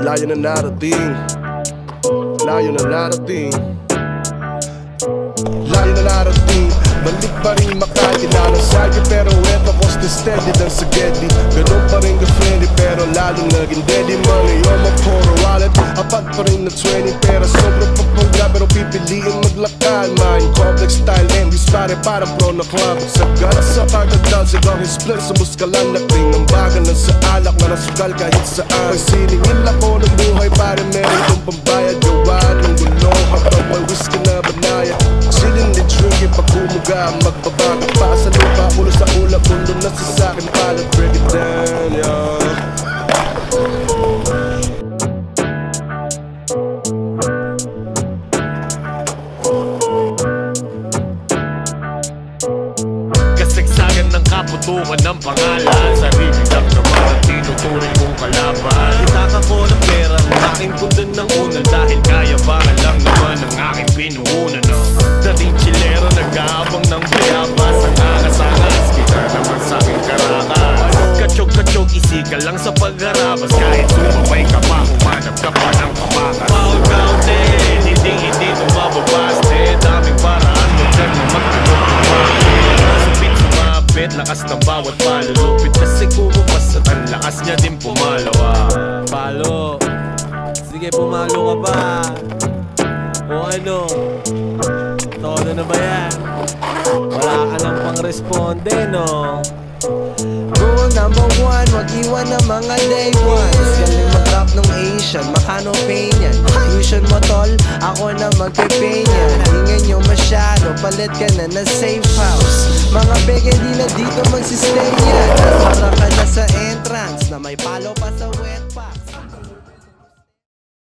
Layo na narating, layo na narating, layo na narating. Balik pa rin makakilala sa'yo, pero eto ko still steady lang sa Geddy. Ganun pa rin ka-friendly, pero lalo naging daddy. Money on my quarter wallet, apat pa rin na 20 pera. Sobrang papangga, pero pipiliin maglakal. Mind complex style, and dispare parang pro na club. Sa guns, sa pagkagdal, sigaw his split sa muskalan. Nakring ng bagal lang sa alak na nasukal kahit saan. Siningil ako ng buhay, parang meron kong pambayad. Gawa ng gulong, habang may whiskey na banaya. Chillin' and drinking, pag humuga magbabaga pa sa lupa, ulo sa ulap, mundo na sa sakin, palat, break it down, yeah. Kasagsagan ng kaputukan ng pangalan, sarili lang naman ang tinuturing kong kalaban. Itaka ko ng pera, ang aking pundan ng unan, dahil kaya bangan lang naman ang aking pinuhunan. Dating chilero, nag-aabang ng payabas, ang angas-angas, kita naman sa aking karakas. Kachog-kachog, isika lang sa pagharabas, kahit sumabay ka pa, humanap ka pa ng kapakas. Paul-kaunti, hindi tumababaste, daming paraan, huwag ka na magtulog-tumahin. Nasupit, sumabit, lakas ng bawat palulupit, kasi kumupas at ang lakas niya din pumalawa. Palo, sige pumalo ka pa. O ano, todo na ba yan? Wala ka lang pang responde, no? Rule number 1, wag iwan ng mga day ones. Galing mag-rap nung Asian, makano pain yan. Tuition mo tol, ako na magpe-pain yan. Ingay nyo masyado, palit ka na na safe house. Mga bege di na dito magsistay yan. Para